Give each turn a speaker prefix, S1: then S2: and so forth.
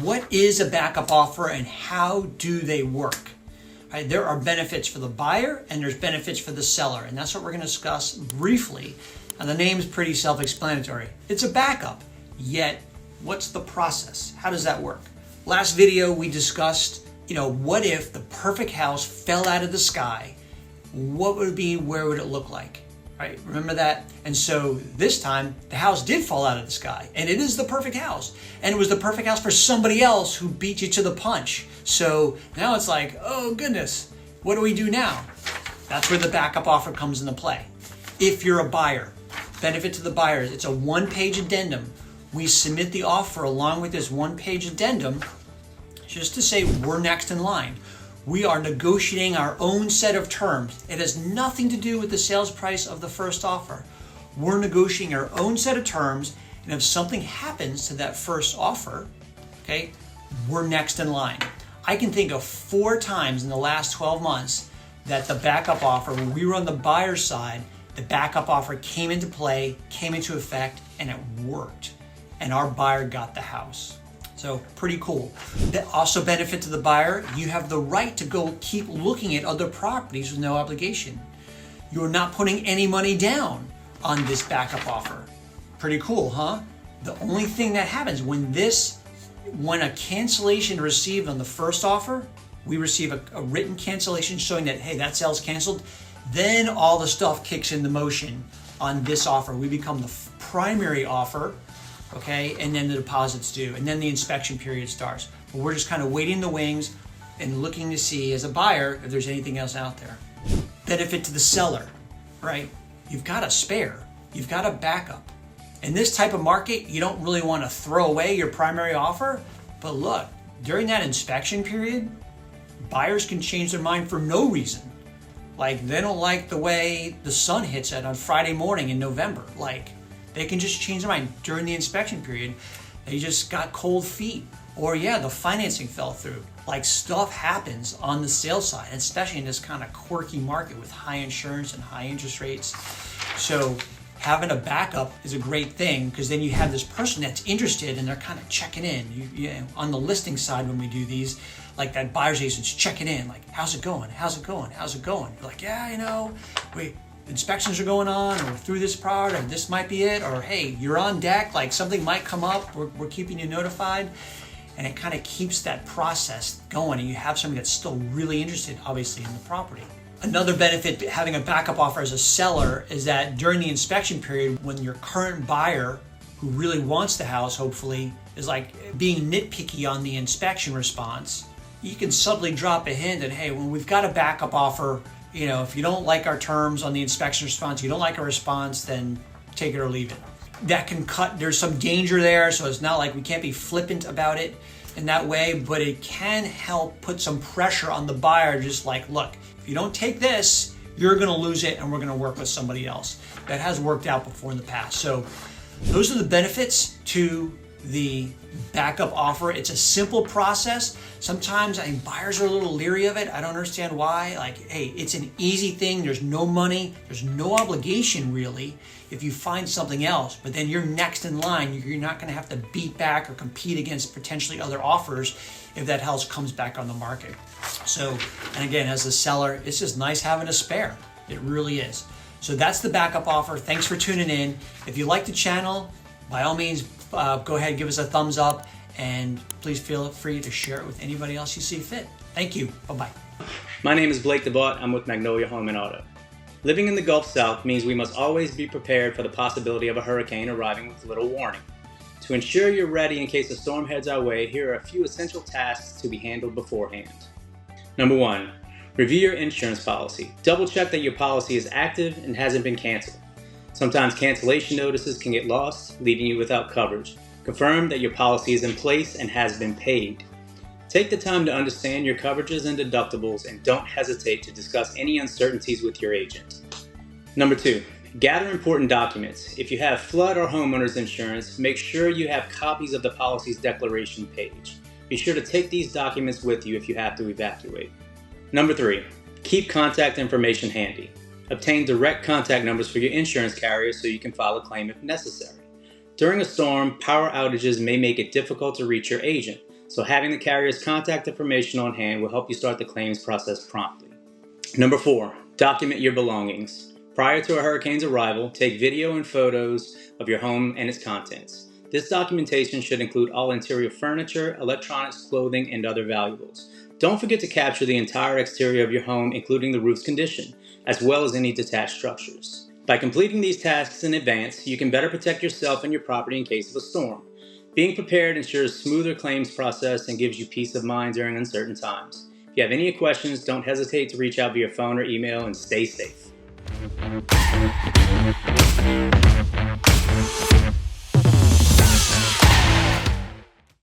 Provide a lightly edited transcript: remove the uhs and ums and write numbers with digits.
S1: What is a backup offer and how do they work? Right, there are benefits for the buyer and there's benefits for the seller, and that's what we're going to discuss briefly. And the name is pretty self-explanatory. It's a backup, yet what's the process? How does that work? Last video we discussed, what if the perfect house fell out of the sky? What would it be? Where would it look like? Right? Remember that? And so this time the house did fall out of the sky, and it is the perfect house. And it was the perfect house for somebody else who beat you to the punch. So now it's like, oh goodness, what do we do now? That's where the backup offer comes into play. If you're a buyer, benefit to the buyers, it's a one-page addendum. We submit the offer along with this one-page addendum just to say we're next in line. We are negotiating our own set of terms. It has nothing to do with the sales price of the first offer. We're negotiating our own set of terms, and if something happens to that first offer, okay, we're next in line. I can think of 4 times in the last 12 months that the backup offer, when we were on the buyer's side, the backup offer came into play, came into effect, and it worked. And our buyer got the house. So pretty cool. That also benefit to the buyer, you have the right to go keep looking at other properties with no obligation. You're not putting any money down on this backup offer. Pretty cool, huh? The only thing that happens when a cancellation is received on the first offer, we receive a written cancellation showing that, hey, that sale's canceled, then all the stuff kicks into motion on this offer. We become the primary offer, okay, and then the deposit's due, and then the inspection period starts. But we're just kind of waiting in the wings and looking to see, as a buyer, if there's anything else out there. Benefit to the seller, right? You've got a spare, you've got a backup. In this type of market, you don't really want to throw away your primary offer, but look, during that inspection period, buyers can change their mind for no reason. Like, they don't like the way the sun hits it on Friday morning in November. Like, they can just change their mind during the inspection period. They just got cold feet. Or yeah, the financing fell through. Like, stuff happens on the sales side, especially in this kind of quirky market with high insurance and high interest rates. So having a backup is a great thing, because then you have this person that's interested and they're kind of checking in. On the listing side, when we do these, like that buyer's agent's checking in, like, how's it going? How's it going? How's it going? You're like, yeah, inspections are going on, or through this part, or this might be it, or hey, you're on deck, like something might come up, we're keeping you notified. And it kind of keeps that process going, and you have somebody that's still really interested, obviously, in the property. Another benefit to having a backup offer as a seller is that during the inspection period, when your current buyer, who really wants the house, hopefully, is like being nitpicky on the inspection response, you can subtly drop a hint that, hey, when we've got a backup offer, if you don't like our terms on the inspection response, you don't like our response, then take it or leave it. That can there's some danger there, so it's not like we can't be flippant about it in that way, but it can help put some pressure on the buyer, just like, look, if you don't take this, you're gonna lose it and we're gonna work with somebody else. That has worked out before in the past. So those are the benefits to the backup offer. It's a simple process. Sometimes I think buyers are a little leery of it. I don't understand why. Like, hey, it's an easy thing. There's no money. There's no obligation really if you find something else, but then you're next in line. You're not gonna have to beat back or compete against potentially other offers if that house comes back on the market. So, and again, as a seller, it's just nice having a spare. It really is. So that's the backup offer. Thanks for tuning in. If you like the channel, by all means, go ahead and give us a thumbs up, and please feel free to share it with anybody else you see fit. Thank you. Bye-bye.
S2: My name is Blake DeBott. I'm with Magnolia Home and Auto. Living in the Gulf South means we must always be prepared for the possibility of a hurricane arriving with little warning. To ensure you're ready in case a storm heads our way, here are a few essential tasks to be handled beforehand. Number 1, review your insurance policy. Double check that your policy is active and hasn't been canceled. Sometimes cancellation notices can get lost, leaving you without coverage. Confirm that your policy is in place and has been paid. Take the time to understand your coverages and deductibles, and don't hesitate to discuss any uncertainties with your agent. Number 2, gather important documents. If you have flood or homeowners insurance, make sure you have copies of the policy's declaration page. Be sure to take these documents with you if you have to evacuate. Number 3, keep contact information handy. Obtain direct contact numbers for your insurance carrier so you can file a claim if necessary. During a storm, power outages may make it difficult to reach your agent, so having the carrier's contact information on hand will help you start the claims process promptly. Number 4, document your belongings. Prior to a hurricane's arrival, take video and photos of your home and its contents. This documentation should include all interior furniture, electronics, clothing, and other valuables. Don't forget to capture the entire exterior of your home, including the roof's condition, as well as any detached structures. By completing these tasks in advance, you can better protect yourself and your property in case of a storm. Being prepared ensures a smoother claims process and gives you peace of mind during uncertain times. If you have any questions, don't hesitate to reach out via phone or email, and stay safe.